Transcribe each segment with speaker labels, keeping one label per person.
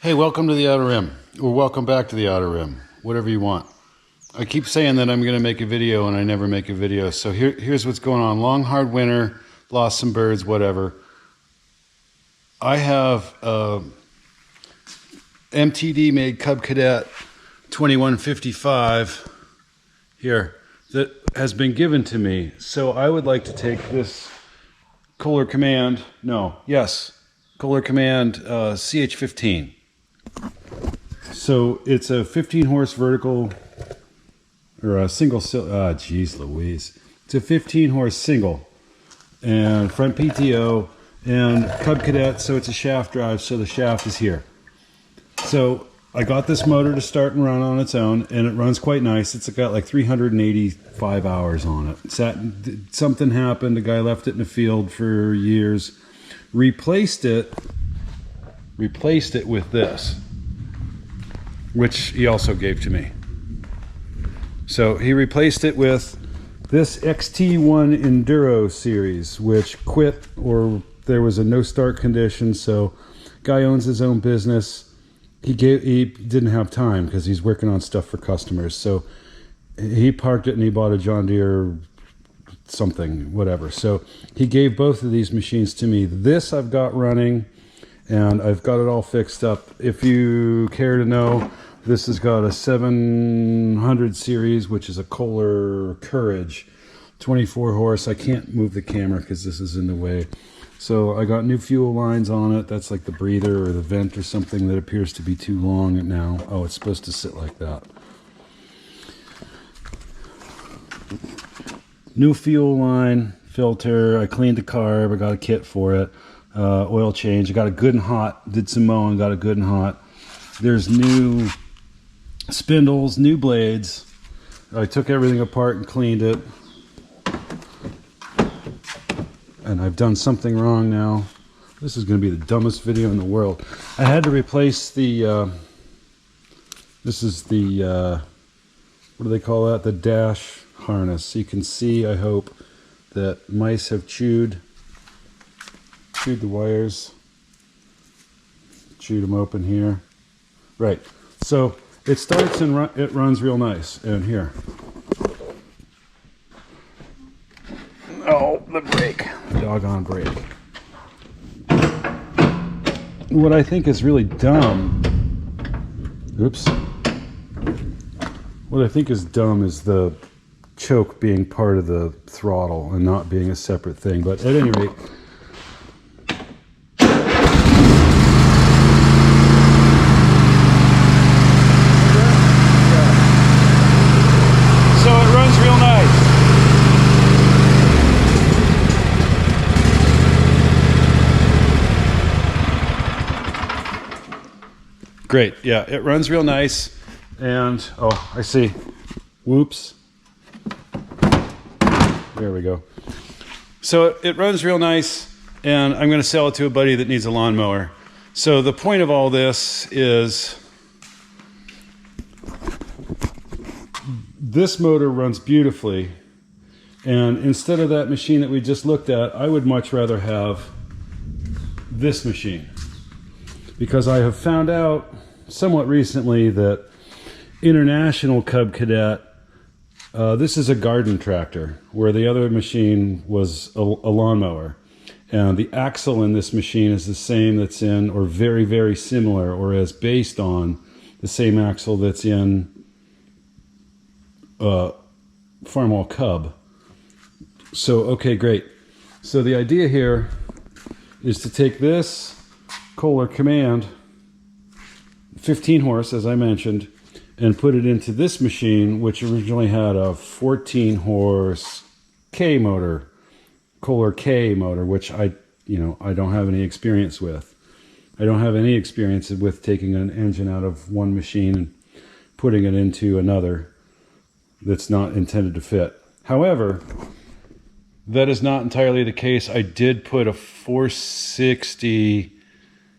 Speaker 1: Hey, welcome to the Outer Rim, or welcome back to the Outer Rim, whatever you want. I keep saying that I'm going to make a video and I never make a video, so here's what's going on. Long, hard winter, lost some birds, whatever. I have a MTD made Cub Cadet 2155 here that has been given to me. So I would like to take this Kohler Command CH15. So it's a 15 horse vertical, or a single, geez Louise. It's a 15 horse single and front PTO and Cub Cadet, so it's a shaft drive, so the shaft is here. So I got this motor to start and run on its own, and it runs quite nice. It's got like 385 hours on it. Something happened, a guy left it in the field for years, replaced it with this, which he also gave to me. So he replaced it with this XT1 Enduro series, which quit, or there was a no start condition. So guy owns his own business. He didn't have time because he's working on stuff for customers. So he parked it and he bought a John Deere something, whatever. So he gave both of these machines to me. This I've got running and I've got it all fixed up. If you care to know, this has got a 700 series, which is a Kohler Courage, 24 horse. I can't move the camera because this is in the way. So I got new fuel lines on it. That's like the breather or the vent or something that appears to be too long now. Oh, it's supposed to sit like that. New fuel line, filter. I cleaned the carb. I got a kit for it. Oil change. I got it good and hot. Did some mowing. Got it good and hot. There's new spindles, new blades. I took everything apart and cleaned it. And I've done something wrong now. This is going to be the dumbest video in the world. I had to replace the, this is the, what do they call that? The dash harness. You can see, I hope, that mice have chewed the wires. Chewed them open here. Right. So it starts and it runs real nice. And here. Oh, the brake. Doggone brake. What I think is really dumb. Oops. What I think is dumb is the choke being part of the throttle and not being a separate thing. But at any rate, so it runs real nice. Great, yeah, it runs real nice. And, oh, I see. Whoops. There we go. So it runs real nice, and I'm going to sell it to a buddy that needs a lawnmower. So the point of all this is this motor runs beautifully, and instead of that machine that we just looked at, I would much rather have this machine, because I have found out somewhat recently that International Cub Cadet, this is a garden tractor, where the other machine was a lawnmower. And the axle in this machine is the same that's in, or very, very similar, or is based on the same axle that's in Farmwall Cub. So, okay, great. So the idea here is to take this Kohler Command 15 horse, as I mentioned, and put it into this machine, which originally had a 14 horse K motor, Kohler K motor, which I don't have any experience with. I don't have any experience with taking an engine out of one machine and putting it into another that's not intended to fit. However, that is not entirely the case. I did put a 460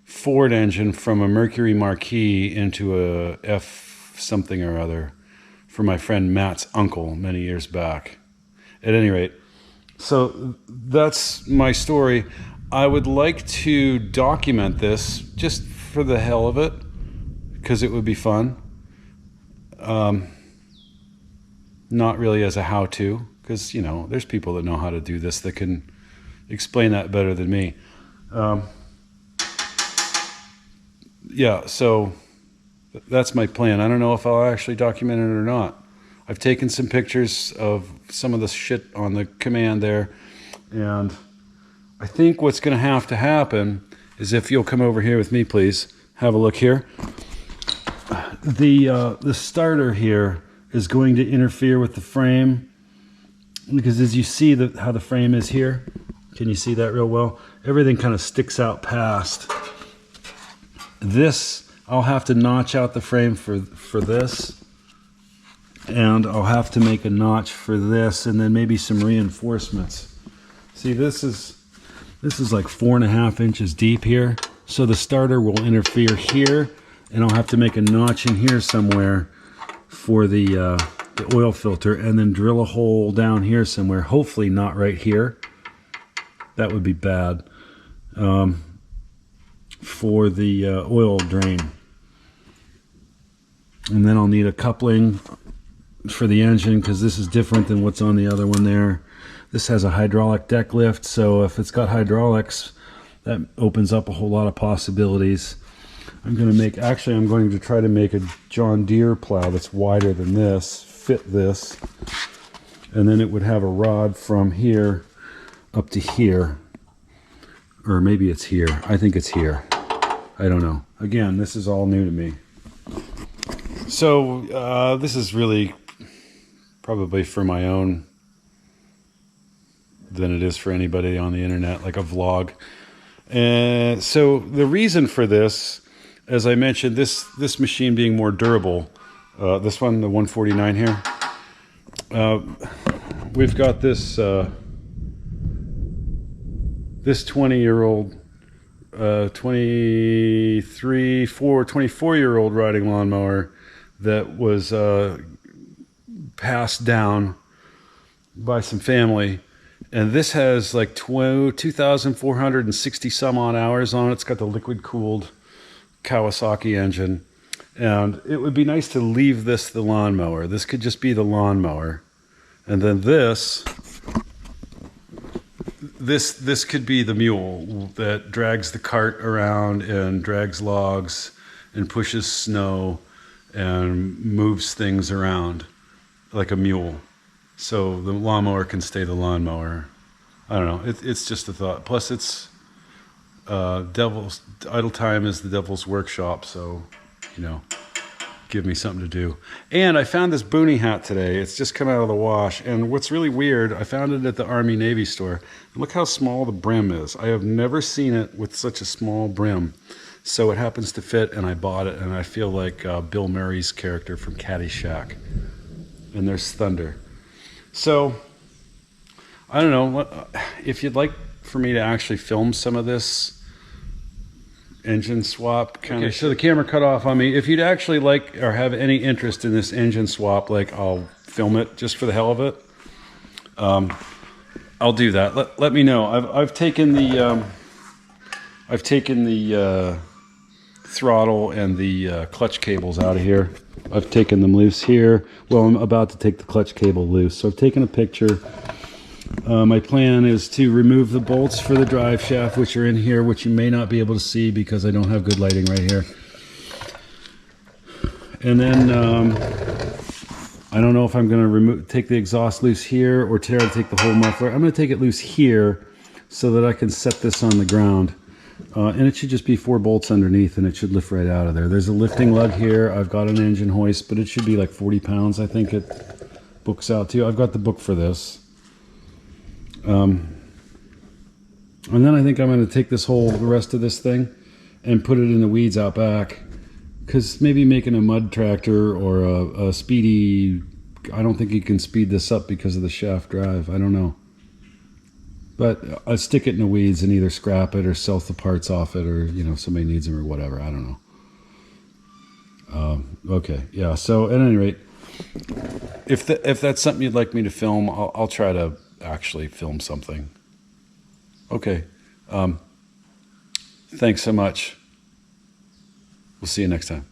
Speaker 1: Ford engine from a Mercury Marquis into a F something or other for my friend Matt's uncle many years back. At any rate, so that's my story. I would like to document this just for the hell of it. because it would be fun. Not really as a how-to, because, you know, there's people that know how to do this that can explain that better than me. Yeah, so that's my plan. I don't know if I'll actually document it or not. I've taken some pictures of some of the shit on the command there, and I think what's going to happen is, if you'll come over here with me, please, have a look here. The starter here is going to interfere with the frame, because as you see how the frame is here, can you see that real well? Everything kind of sticks out past. This, I'll have to notch out the frame for this, and I'll have to make a notch for this, and then maybe some reinforcements. See, this is like 4.5 inches deep here, so the starter will interfere here, and I'll have to make a notch in here somewhere for the oil filter, and then drill a hole down here somewhere, hopefully not right here. That would be bad. For the oil drain. And then I'll need a coupling for the engine, because this is different than what's on the other one there. This has a hydraulic deck lift, so if it's got hydraulics, that opens up a whole lot of possibilities. I'm going to try to make a John Deere plow that's wider than this, fit this, and then it would have a rod from here up to here, or maybe it's here. I think it's here. I don't know. Again, this is all new to me. So this is really probably for my own than it is for anybody on the internet, like a vlog. And so the reason for this, as I mentioned, this machine being more durable, this one, the 149 here, we've got this 24-year-old riding lawnmower that was passed down by some family, and this has like 2,460 some odd hours on it. It's got the liquid cooled Kawasaki engine, and it would be nice to leave this the lawnmower. This could just be the lawnmower, and then this could be the mule that drags the cart around and drags logs and pushes snow and moves things around like a mule. So the lawnmower can stay the lawnmower. I don't know. It's just a thought. Plus, it's idle time is the devil's workshop. So, you know, give me something to do. And I found this boonie hat today. It's just come out of the wash. And what's really weird, I found it at the Army Navy store. Look how small the brim is. I have never seen it with such a small brim. So it happens to fit, and I bought it. And I feel like Bill Murray's character from Caddyshack. And there's thunder. So, I don't know, if you'd like for me to actually film some of this engine swap kind of. So the camera cut off on me. If you'd actually like or have any interest in this engine swap, like, I'll film it just for the hell of it. I'll do that. Let me know. I've taken the throttle and the clutch cables out of here. I've taken them loose here. Well, I'm about to take the clutch cable loose. So I've taken a picture. My plan is to remove the bolts for the drive shaft, which are in here, which you may not be able to see because I don't have good lighting right here. And then I don't know if I'm going to take the exhaust loose here or try to take the whole muffler. I'm going to take it loose here so that I can set this on the ground. And it should just be 4 bolts underneath, and it should lift right out of there. There's a lifting lug here. I've got an engine hoist, but it should be like 40 pounds. I think it books out too. I've got the book for this. And then I think I'm going to take the rest of this thing and put it in the weeds out back, because maybe making a mud tractor or a speedy, I don't think you can speed this up because of the shaft drive. I don't know. But I'll stick it in the weeds and either scrap it or sell the parts off it, or, you know, somebody needs them or whatever. I don't know. Okay, yeah. So at any rate, if that's something you'd like me to film, I'll try to actually film something. Okay. Thanks so much. We'll see you next time.